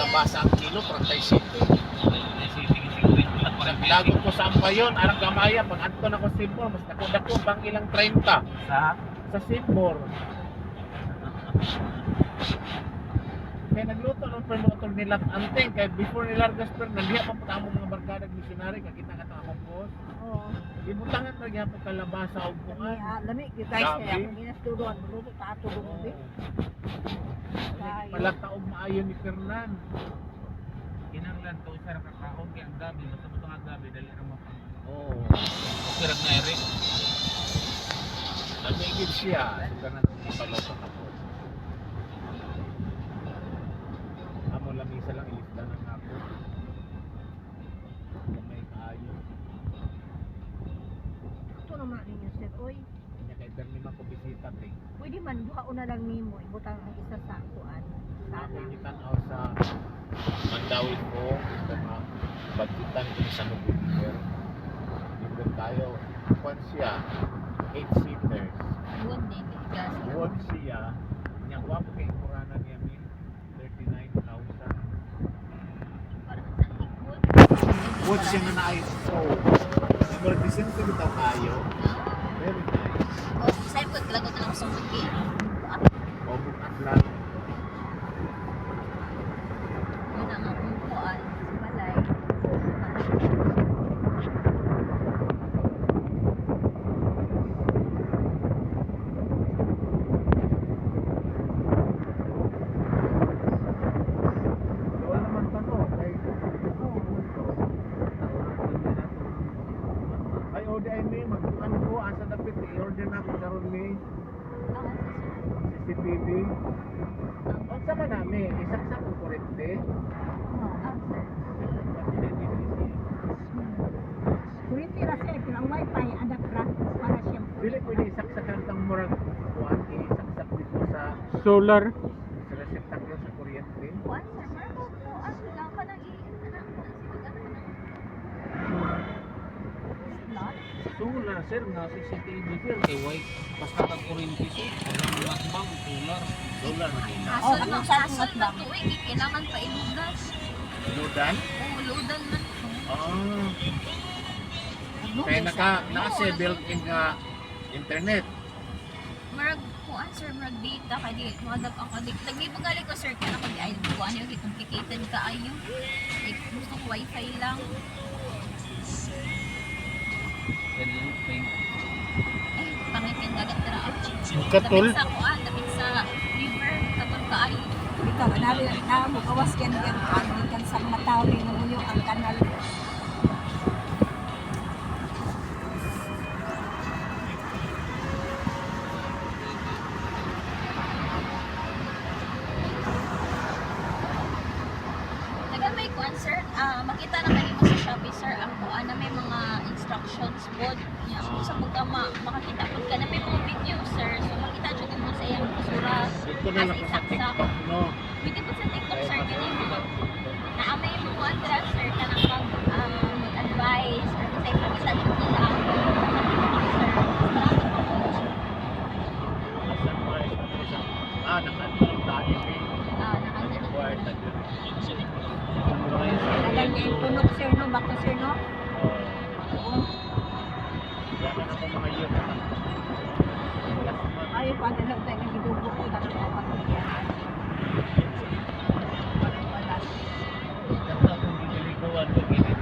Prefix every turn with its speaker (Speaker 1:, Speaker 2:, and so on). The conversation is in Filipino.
Speaker 1: kalabasa ang kilo, 37. Naglago ko sa Ampayon, Arang Gamaya, pag anton ako Sibor, mas nakudako bang ilang 30 sa Sibor. Kaya nagluto ng promotor nila Anteng, kaya before nilargas pero nandiya pa po mga barkada missionary, kakita ka ito post.
Speaker 2: Oo.
Speaker 1: Ibutangan na niya po kalabasa o bungan.
Speaker 2: Lami, kita siya. Kung ginasturuan, maluto ka ato mo.
Speaker 1: Palataog maayon ni Fernan.
Speaker 3: Kinanglan to isa ra kakaon kay ang gabi basta ang gabi dali ra mapang.
Speaker 1: Oo.
Speaker 3: Okay ra na ere.
Speaker 1: Lamigid siya. Ganun ang paloto na po. Amo lamisa lang ilisda ng ako. May kaayo.
Speaker 2: Ito naman ninyo, sir. Oy,
Speaker 1: Kanya kay Bernima ko bisita te.
Speaker 2: pwede man, buka una lang nimo. Ibutang ang isa sa kuan.
Speaker 1: Ako
Speaker 2: Sana.
Speaker 1: itanaw sa Mandawi ko. Ito na bagkitan ko sa November. Libre tayo. Kwan siya. 8-seaters.
Speaker 4: Buwan din, gas.
Speaker 1: Buwan siya. Niyang wapo kay Kurana niya min. 39,000.
Speaker 4: Parang sa ikot.
Speaker 1: Wood siya na na-iso. Number decent ko bitaw kayo. Very nice.
Speaker 4: O, sa'yo ko, lagot na lang sa mga
Speaker 1: O bukat lang.
Speaker 4: yun ang akong kuan. Malay.
Speaker 1: Wala naman tanong. Ay, order ay may mag-ano ko. Asa dapit i-order na ko karon may CCTV. Ang sama namin. Isaksak ko korrekte.
Speaker 2: Kuriti ra siya, pero ang wifi, adapt ra para siyang
Speaker 1: Dili pwede isaksakan itong murag kuhan. Isaksak dito sa
Speaker 3: Solar.
Speaker 1: receptacle sa kuryente.
Speaker 4: Kuan, sir, Marco, kuan, lang ka nang i-anak ko ng slot.
Speaker 3: Solar sir nga CCTV sir kay white basta kag kuryente sir. Walang matbang solar.
Speaker 1: Dollar na ina.
Speaker 2: Oh,
Speaker 4: Asol
Speaker 2: anong
Speaker 4: man,
Speaker 2: sabi
Speaker 4: asol
Speaker 2: mo,
Speaker 4: man tuwing, kailangan pa ilugas.
Speaker 1: Ludan?
Speaker 4: Oo, loadan man.
Speaker 1: Ah. Kaya naka built-in nga internet.
Speaker 4: Marag kuan, sir, marag data, kaya di, madag ako, nagbibugali ko, sir, kaya ako di, ay, kuan yung complicated ka ayo. Like, gusto ko wifi lang. Eh, pangipin dagat tira ako.
Speaker 3: Katol.
Speaker 4: Dapit sa kuan, dapit sa river, katol ka ayo.
Speaker 2: ikaw, na mo kawas yan kan sa matawi ng munyo ang kanal.
Speaker 4: Nagan may kuan, sir, makita na kanimo sa Shopee, sir, ang kuan na may mga instructions board. Yan, kung sa pagka makakita pag ka na may mga video, sir, so makita dyan mo sa iyang basura.
Speaker 1: Dito na lang sa TikTok, no?
Speaker 4: Pwede po sa TikTok, sir, kanimo. Naamay yung mga address, sir, ka nang mag-advise or kasi pag-isa din nila ang
Speaker 1: Nakantong tayo eh. Required na yun.
Speaker 2: Nagan niya yung tunog, sir, no? Bako, sir, no?
Speaker 1: Yaman ako mga yun.
Speaker 2: Ayaw pa na lang tayo nagidugo ko na ng mga pagkakyan. Parang wala.
Speaker 1: Ganda kung gililigawan, pag-init